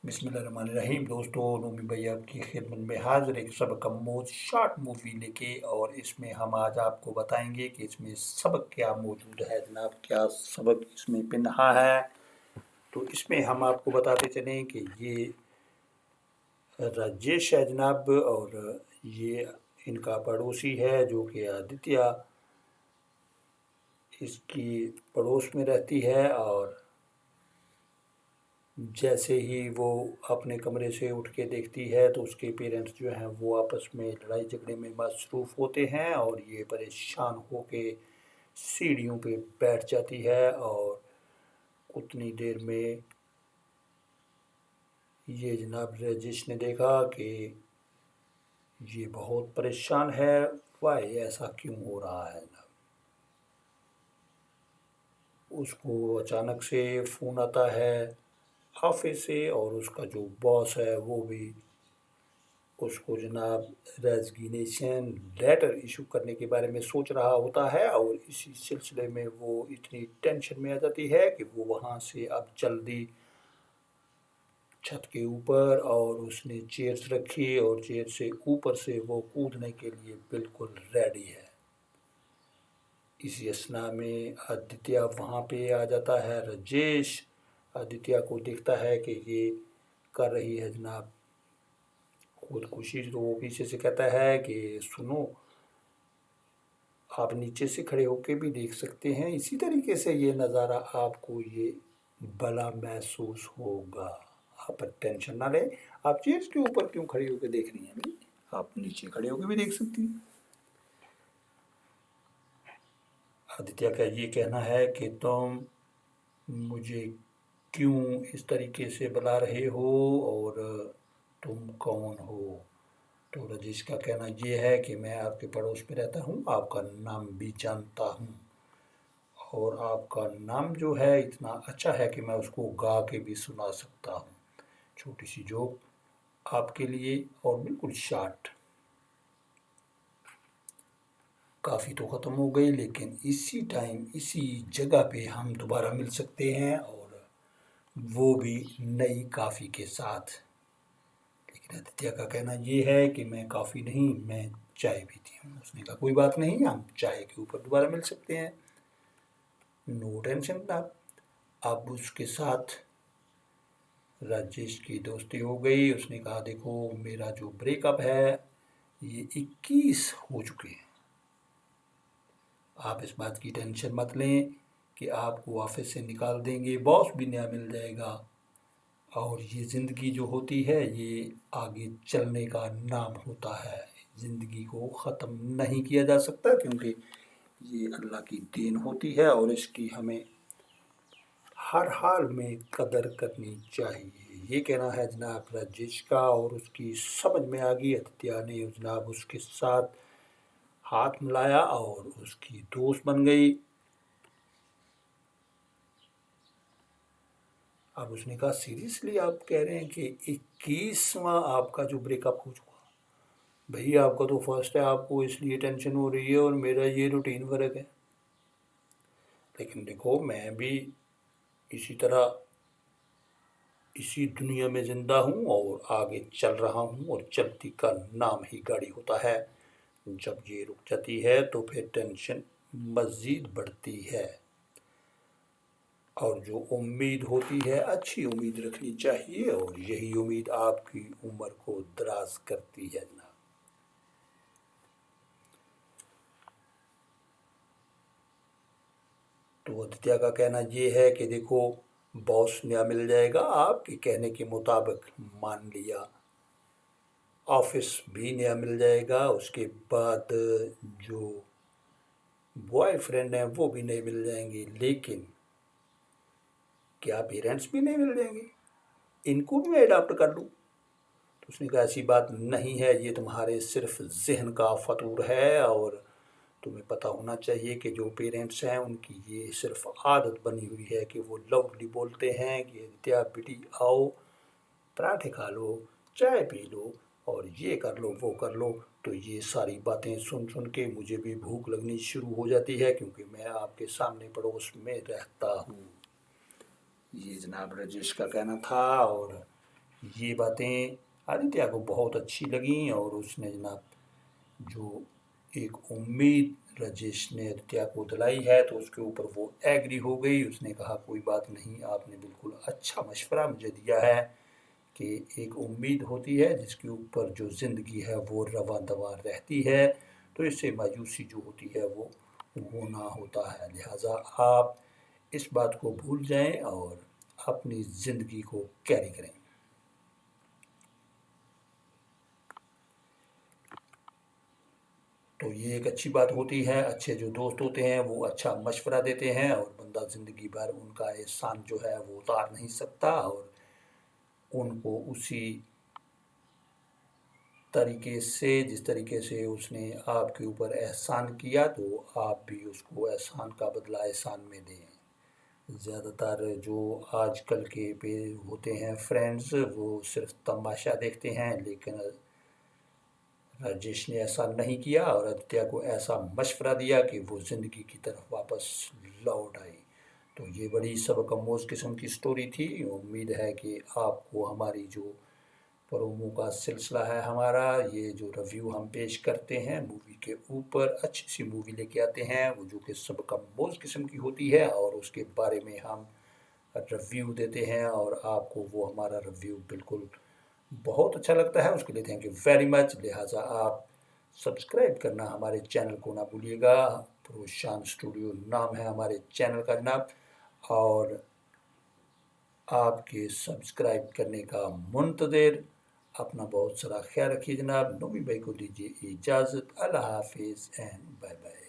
बिस्मिल्लाहिर्रहमानिर्रहीम। दोस्तों, नूमी भाई आपकी खिदमत में हाजिर एक सबक आमोज शॉर्ट मूवी लेके, और इसमें हम आज आपको बताएंगे कि इसमें सबक क्या मौजूद है जनाब, क्या सबक इसमें पिन्हा है। तो इसमें हम आपको बताते चलें कि ये राजेश है जनाब, और ये इनका पड़ोसी है जो कि आदित्य इसकी पड़ोस में रहती है। और जैसे ही वो अपने कमरे से उठ के देखती है तो उसके पेरेंट्स जो हैं वो आपस में लड़ाई झगड़े में मसरूफ़ होते हैं, और ये परेशान होके सीढ़ियों पे बैठ जाती है। और उतनी देर में ये जनाब राजेश ने देखा कि ये बहुत परेशान है, वाई ऐसा क्यों हो रहा है ना। उसको अचानक से फ़ोन आता है ऑफिस से, और उसका जो बॉस है वो भी उसको जनाब रेज़िग्नेशन लेटर इशू करने के बारे में सोच रहा होता है। और इसी सिलसिले में वो इतनी टेंशन में आ जाती है कि वो वहाँ से अब जल्दी छत के ऊपर, और उसने चेयर्स रखी और चेयर से ऊपर से वो कूदने के लिए बिल्कुल रेडी है। इसी असना में आदित्य वहाँ पे आ जाता है। राजेश आदित्य को देखता है कि ये कर रही है जनाब खुदकुशी, तो वो पीछे से कहता है कि सुनो, आप नीचे से खड़े होकर भी देख सकते हैं, इसी तरीके से ये नज़ारा आपको ये भला महसूस होगा। आप टेंशन ना लें, आप चेयर्स के ऊपर क्यों खड़े होकर देख रही हैं भाई, आप नीचे खड़े होकर भी देख सकती हैं। आदित्य का ये कहना है कि तुम मुझे क्यों इस तरीके से बुला रहे हो, और तुम कौन हो। तो राजेश का कहना ये है कि मैं आपके पड़ोस में रहता हूँ, आपका नाम भी जानता हूँ, और आपका नाम जो है इतना अच्छा है कि मैं उसको गा के भी सुना सकता हूँ। छोटी सी जोक आपके लिए, और बिल्कुल शॉर्ट। काफ़ी तो ख़त्म हो गई, लेकिन इसी टाइम इसी जगह पे हम दोबारा मिल सकते हैं, और वो भी नई काफ़ी के साथ। लेकिन आदित्य का कहना ये है कि मैं कॉफ़ी नहीं, मैं चाय पीती हूँ। उसने कहा कोई बात नहीं, हम चाय के ऊपर दोबारा मिल सकते हैं, नो टेंशन आप। अब उसके साथ राजेश की दोस्ती हो गई। उसने कहा देखो, मेरा जो ब्रेकअप है ये 21 हो चुके हैं, आप इस बात की टेंशन मत लें कि आपको ऑफिस से निकाल देंगे, बॉस भी नया मिल जाएगा, और ये ज़िंदगी जो होती है ये आगे चलने का नाम होता है। ज़िंदगी को ख़त्म नहीं किया जा सकता, क्योंकि ये अल्लाह की देन होती है, और इसकी हमें हर हाल में कदर करनी चाहिए। ये कहना है जनाब राजेश का, और उसकी समझ में आ गई। आदित्य ने जनाब उसके साथ हाथ मिलाया और उसकी दोस्त बन गई। अब उसने कहा सीरियसली आप कह रहे हैं कि 21वां आपका जो ब्रेकअप हो चुका। भाई आपका तो फर्स्ट है, आपको इसलिए टेंशन हो रही है, और मेरा ये रूटीन वर्क है। लेकिन देखो, मैं भी इसी तरह इसी दुनिया में ज़िंदा हूँ और आगे चल रहा हूँ, और चलती का नाम ही गाड़ी होता है। जब ये रुक जाती है तो फिर टेंशन मज़ीद बढ़ती है, और जो उम्मीद होती है अच्छी उम्मीद रखनी चाहिए, और यही उम्मीद आपकी उम्र को दराज करती है जनाब। तो आदित्य का कहना ये है कि देखो, बॉस नया मिल जाएगा, आपके कहने के मुताबिक मान लिया, ऑफिस भी नया मिल जाएगा, उसके बाद जो बॉयफ्रेंड हैं वो भी नए मिल जाएंगे, लेकिन क्या पेरेंट्स भी नहीं मिल जाएंगे, इनको भी मैं अडॉप्ट कर लूँ। तो उसने कहा ऐसी बात नहीं है, ये तुम्हारे सिर्फ जहन का फतूर है, और तुम्हें पता होना चाहिए कि जो पेरेंट्स हैं उनकी ये सिर्फ आदत बनी हुई है कि वो लवली बोलते हैं कि आदित्य बेटी आओ, पराठे खा लो, चाय पी लो, और ये कर लो वो कर लो। तो ये सारी बातें सुन सुन के मुझे भी भूख लगनी शुरू हो जाती है, क्योंकि मैं आपके सामने पड़ोस में रहता हूँ। ये जनाब राजेश का कहना था, और ये बातें आदित्य को बहुत अच्छी लगीं और उसने जनाब जो एक उम्मीद राजेश ने आदित्य को दिलाई है तो उसके ऊपर वो एग्री हो गई। उसने कहा कोई बात नहीं, आपने बिल्कुल अच्छा मशवरा मुझे दिया है कि एक उम्मीद होती है जिसके ऊपर जो ज़िंदगी है वो रवां दवां रहती है, तो इससे मायूसी जो होती है वो होना होता है। लिहाजा आप इस बात को भूल जाएं और अपनी ज़िंदगी को कैरी करें। तो ये एक अच्छी बात होती है। अच्छे जो दोस्त होते हैं वो अच्छा मशवरा देते हैं और बंदा ज़िंदगी भर उनका एहसान जो है वो उतार नहीं सकता और उनको उसी तरीके से जिस तरीके से उसने आपके ऊपर एहसान किया तो आप भी उसको एहसान का बदला एहसान में दें। ज़्यादातर जो आजकल के पे होते हैं फ्रेंड्स वो सिर्फ तमाशा देखते हैं, लेकिन राजेश ने ऐसा नहीं किया और आदित्य को ऐसा मशवरा दिया कि वो ज़िंदगी की तरफ वापस लौट आई। तो ये बड़ी सबक आमोज़ किस्म की स्टोरी थी। उम्मीद है कि आपको हमारी जो प्रोमो का सिलसिला है हमारा, ये जो रिव्यू हम पेश करते हैं मूवी के ऊपर, अच्छी सी मूवी लेके आते हैं वो जो कि सबक आमोज़ किस्म की होती है और उसके बारे में हम रिव्यू देते हैं और आपको वो हमारा रिव्यू बिल्कुल बहुत अच्छा लगता है, उसके लिए थैंक यू वेरी मच। लिहाजा आप सब्सक्राइब करना हमारे चैनल को ना भूलिएगा। प्रोशान स्टूडियो नाम है हमारे चैनल का जनाब, और आपके सब्सक्राइब करने का मुंतज़िर। अपना बहुत सारा ख्याल रखिए जनाब। नोमी भाई को दीजिए इजाज़त। अल्लाह हाफिज़ एंड बाय बाय।